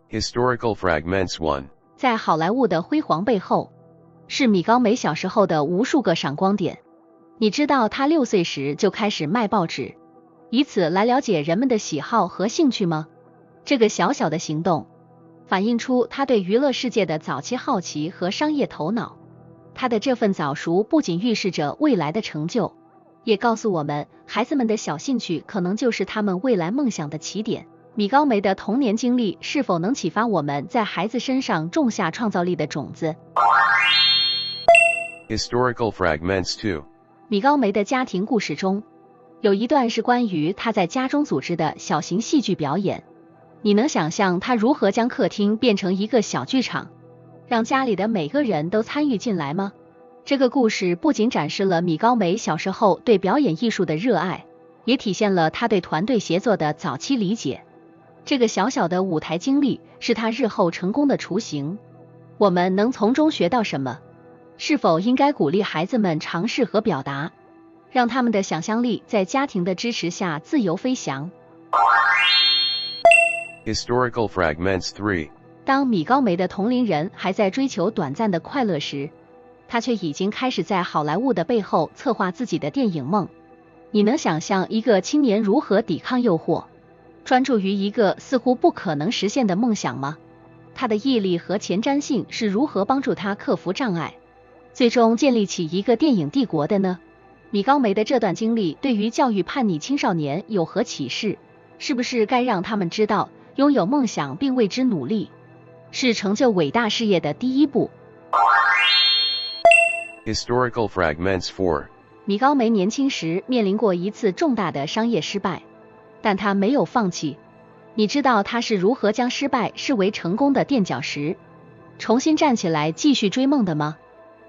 Historical Fragments 1. 在好莱坞的辉煌背后，是米高梅小时候的无数个闪光点。你知道她6岁时就开始卖报纸，以此来了解人们的喜好和兴趣吗？这个小小的行动，反映出她对娱乐世界的早期好奇和商业头脑。她的这份早熟不仅预示着未来的成就，也告诉我们，孩子们的小兴趣可能就是他们未来梦想的起点。米高梅的童年经历是否能启发我们在孩子身上种下创造力的种子？ Historical Fragments 2. 米高梅的家庭故事中，有一段是关于她在家中组织的小型戏剧表演。你能想象她如何将客厅变成一个小剧场，让家里的每个人都参与进来吗？这个故事不仅展示了米高梅小时候对表演艺术的热爱，也体现了她对团队协作的早期理解。这个小小的舞台经历是她日后成功的雏形。我们能从中学到什么？是否应该鼓励孩子们尝试和表达，让他们的想象力在家庭的支持下自由飞翔？ Historical Fragments 3. 当米高梅的同龄人还在追求短暂的快乐时，她却已经开始在好莱坞的背后策划自己的电影梦。你能想象一个青年如何抵抗诱惑，专注于一个似乎不可能实现的梦想吗？他的毅力和前瞻性是如何帮助他克服障碍，最终建立起一个电影帝国的呢？米高梅的这段经历对于教育叛逆青少年有何启示？是不是该让他们知道，拥有梦想并为之努力，是成就伟大事业的第一步？ Historical Fragments 4. 米高梅年轻时面临过一次重大的商业失败，但他没有放弃。你知道他是如何将失败视为成功的垫脚石，重新站起来继续追梦的吗？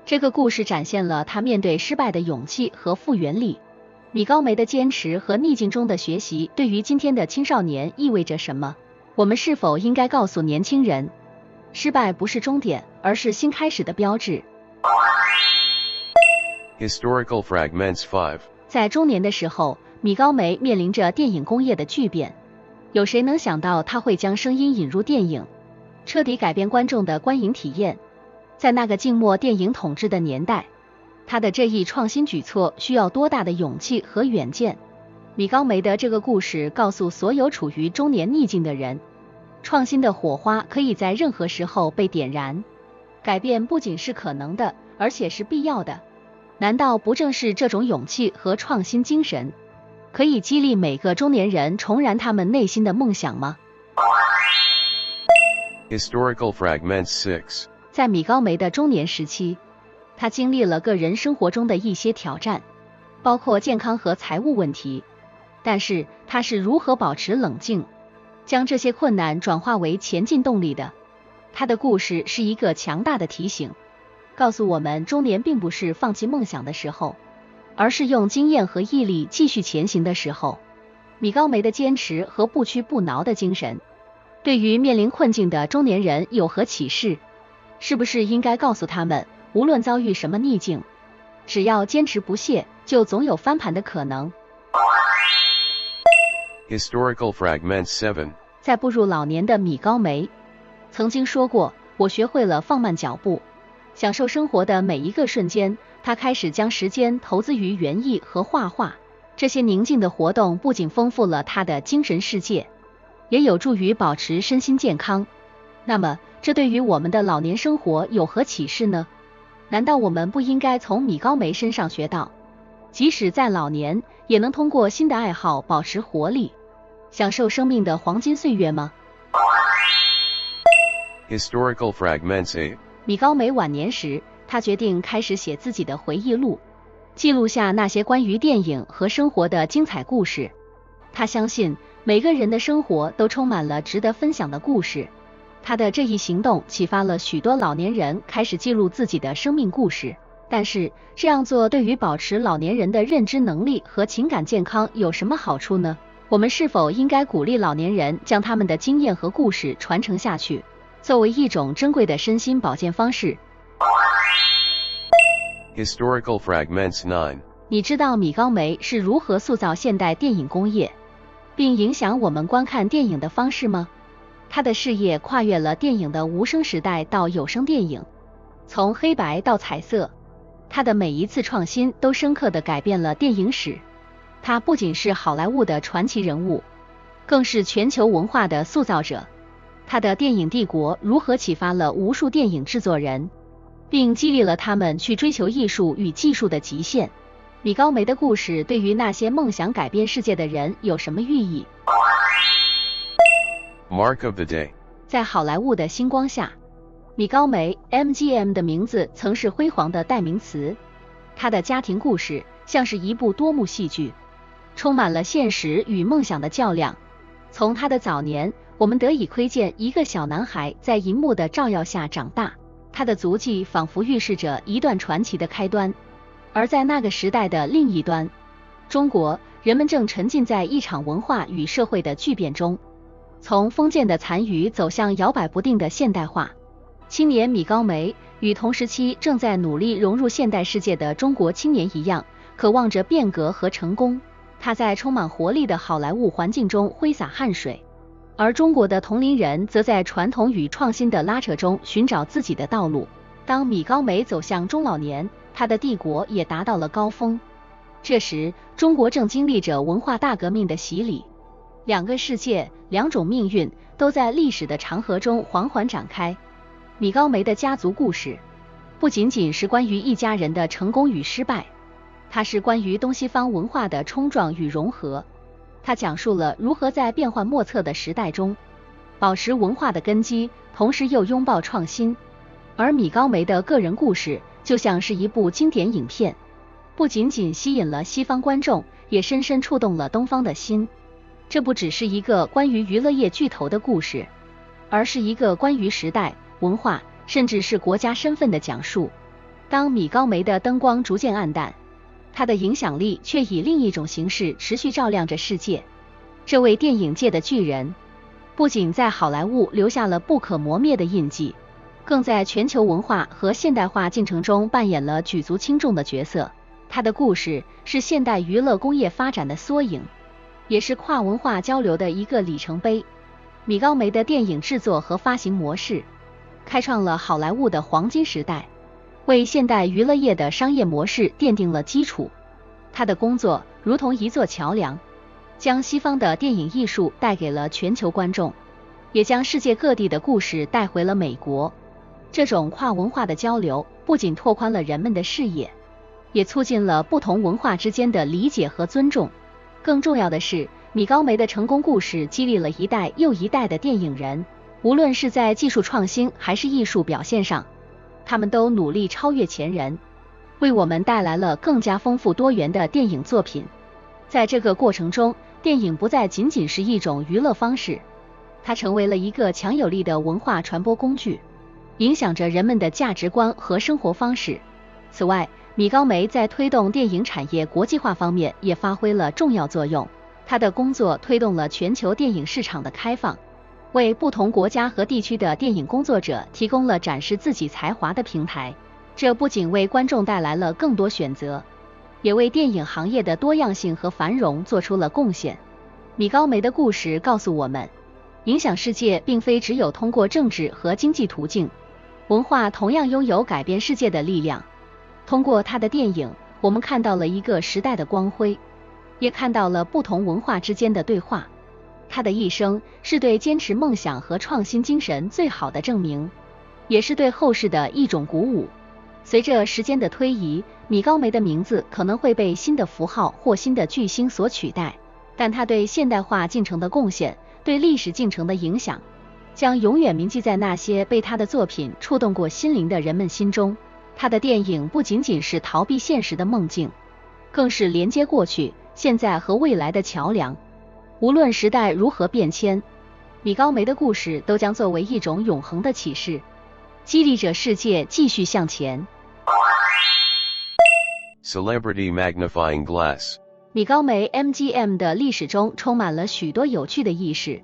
这个故事展现了他面对失败的勇气和复原力。米高梅的坚持和逆境中的学习对于今天的青少年意味着什么？我们是否应该告诉年轻人，失败不是终点，而是新开始的标志？ Historical Fragments 5. 在中年的时候，米高梅面临着电影工业的巨变。有谁能想到他会将声音引入电影，彻底改变观众的观影体验？在那个静默电影统治的年代，他的这一创新举措需要多大的勇气和远见？米高梅的这个故事告诉所有处于中年逆境的人，创新的火花可以在任何时候被点燃，改变不仅是可能的，而且是必要的。难道不正是这种勇气和创新精神，可以激励每个中年人重燃他们内心的梦想吗？ Historical Fragments 6. 在米高梅的中年时期，他经历了个人生活中的一些挑战，包括健康和财务问题。但是他是如何保持冷静，将这些困难转化为前进动力的？他的故事是一个强大的提醒，告诉我们中年并不是放弃梦想的时候，而是用经验和毅力继续前行的时候。米高梅的坚持和不屈不挠的精神，对于面临困境的中年人有何启示？是不是应该告诉他们，无论遭遇什么逆境，只要坚持不懈，就总有翻盘的可能？ Historical Fragments 7. 在步入老年的米高梅曾经说过，我学会了放慢脚步，享受生活的每一个瞬间。他开始将时间投资于园艺和画画，这些宁静的活动不仅丰富了他的精神世界，也有助于保持身心健康。那么，这对于我们的老年生活有何启示呢？难道我们不应该从米高梅身上学到，即使在老年，也能通过新的爱好保持活力，享受生命的黄金岁月吗？ Historical Fragments 8. 米高梅晚年时，他决定开始写自己的回忆录，记录下那些关于电影和生活的精彩故事。他相信每个人的生活都充满了值得分享的故事。他的这一行动启发了许多老年人开始记录自己的生命故事。但是这样做对于保持老年人的认知能力和情感健康有什么好处呢？我们是否应该鼓励老年人将他们的经验和故事传承下去，作为一种珍贵的身心保健方式？ Historical Fragments 9. 你知道米高梅是如何塑造现代电影工业，并影响我们观看电影的方式吗？他的事业跨越了电影的无声时代到有声电影，从黑白到彩色，他的每一次创新都深刻地改变了电影史。他不仅是好莱坞的传奇人物，更是全球文化的塑造者。他的电影帝国如何启发了无数电影制作人，并激励了他们去追求艺术与技术的极限。米高梅的故事对于那些梦想改变世界的人有什么寓意？ Mark of the day. 在好莱坞的星光下，米高梅 MGM 的名字曾是辉煌的代名词。他的家庭故事像是一部多幕戏剧，充满了现实与梦想的较量。从他的早年，我们得以窥见一个小男孩在荧幕的照耀下长大，他的足迹仿佛预示着一段传奇的开端。而在那个时代的另一端，中国，人们正沉浸在一场文化与社会的巨变中，从封建的残余走向摇摆不定的现代化。青年米高梅与同时期正在努力融入现代世界的中国青年一样，渴望着变革和成功。他在充满活力的好莱坞环境中挥洒汗水，而中国的同龄人则在传统与创新的拉扯中寻找自己的道路。当米高梅走向中老年，他的帝国也达到了高峰。这时，中国正经历着文化大革命的洗礼，两个世界，两种命运都在历史的长河中缓缓展开。米高梅的家族故事不仅仅是关于一家人的成功与失败，它是关于东西方文化的冲撞与融合。它讲述了如何在变幻莫测的时代中保持文化的根基，同时又拥抱创新。而米高梅的个人故事就像是一部经典影片，不仅仅吸引了西方观众，也深深触动了东方的心。这不只是一个关于娱乐业巨头的故事，而是一个关于时代、文化，甚至是国家身份的讲述。当米高梅的灯光逐渐暗淡，他的影响力却以另一种形式持续照亮着世界。这位电影界的巨人，不仅在好莱坞留下了不可磨灭的印记，更在全球文化和现代化进程中扮演了举足轻重的角色。他的故事是现代娱乐工业发展的缩影，也是跨文化交流的一个里程碑。米高梅的电影制作和发行模式开创了好莱坞的黄金时代，为现代娱乐业的商业模式奠定了基础。他的工作如同一座桥梁，将西方的电影艺术带给了全球观众，也将世界各地的故事带回了美国。这种跨文化的交流不仅拓宽了人们的视野，也促进了不同文化之间的理解和尊重。更重要的是，米高梅的成功故事激励了一代又一代的电影人，无论是在技术创新还是艺术表现上，他们都努力超越前人，为我们带来了更加丰富多元的电影作品。在这个过程中，电影不再仅仅是一种娱乐方式，它成为了一个强有力的文化传播工具，影响着人们的价值观和生活方式。此外，米高梅在推动电影产业国际化方面也发挥了重要作用。他的工作推动了全球电影市场的开放，为不同国家和地区的电影工作者提供了展示自己才华的平台。这不仅为观众带来了更多选择，也为电影行业的多样性和繁荣做出了贡献。米高梅的故事告诉我们，影响世界并非只有通过政治和经济途径，文化同样拥有改变世界的力量。通过他的电影，我们看到了一个时代的光辉，也看到了不同文化之间的对话。他的一生是对坚持梦想和创新精神最好的证明，也是对后世的一种鼓舞。随着时间的推移，米高梅的名字可能会被新的符号或新的巨星所取代，但他对现代化进程的贡献，对历史进程的影响，将永远铭记在那些被他的作品触动过心灵的人们心中。他的电影不仅仅是逃避现实的梦境，更是连接过去、现在和未来的桥梁。无论时代如何变迁，米高梅的故事都将作为一种永恒的启示，激励着世界继续向前。Celebrity Magnifying Glass. 米高梅 MGM 的历史中充满了许多有趣的轶事，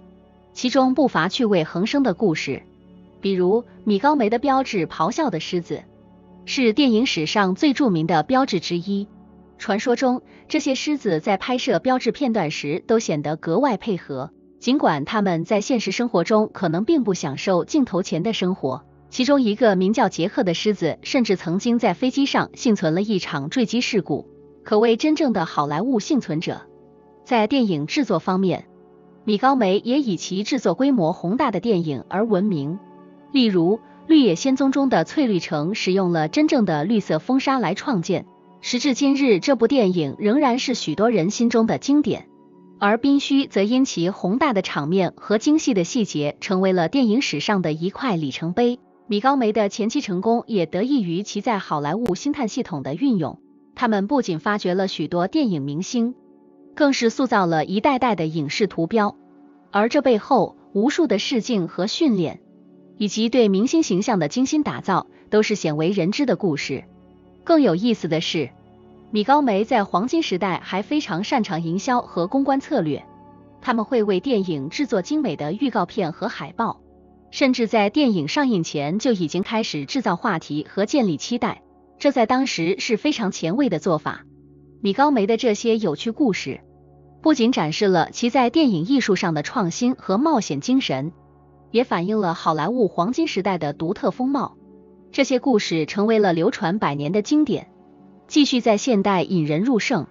其中不乏趣味横生的故事。比如米高梅的标志咆哮的狮子，是电影史上最著名的标志之一。传说中，这些狮子在拍摄标志片段时都显得格外配合，尽管他们在现实生活中可能并不享受镜头前的生活，其中一个名叫杰克的狮子，甚至曾经在飞机上幸存了一场坠机事故，可谓真正的好莱坞幸存者。在电影制作方面，米高梅也以其制作规模宏大的电影而闻名。例如，《绿野仙踪》中的翠绿城使用了真正的绿色风纱来创建，时至今日，这部电影仍然是许多人心中的经典。而宾虚则因其宏大的场面和精细的细节，成为了电影史上的一块里程碑。米高梅的前期成功也得益于其在好莱坞星探系统的运用，他们不仅发掘了许多电影明星，更是塑造了一代代的影视图标。而这背后无数的试镜和训练，以及对明星形象的精心打造，都是鲜为人知的故事。更有意思的是，米高梅在黄金时代还非常擅长营销和公关策略，他们会为电影制作精美的预告片和海报，甚至在电影上映前就已经开始制造话题和建立期待，这在当时是非常前卫的做法。米高梅的这些有趣故事，不仅展示了其在电影艺术上的创新和冒险精神，也反映了好莱坞黄金时代的独特风貌。这些故事成为了流传百年的经典，继续在现代引人入胜。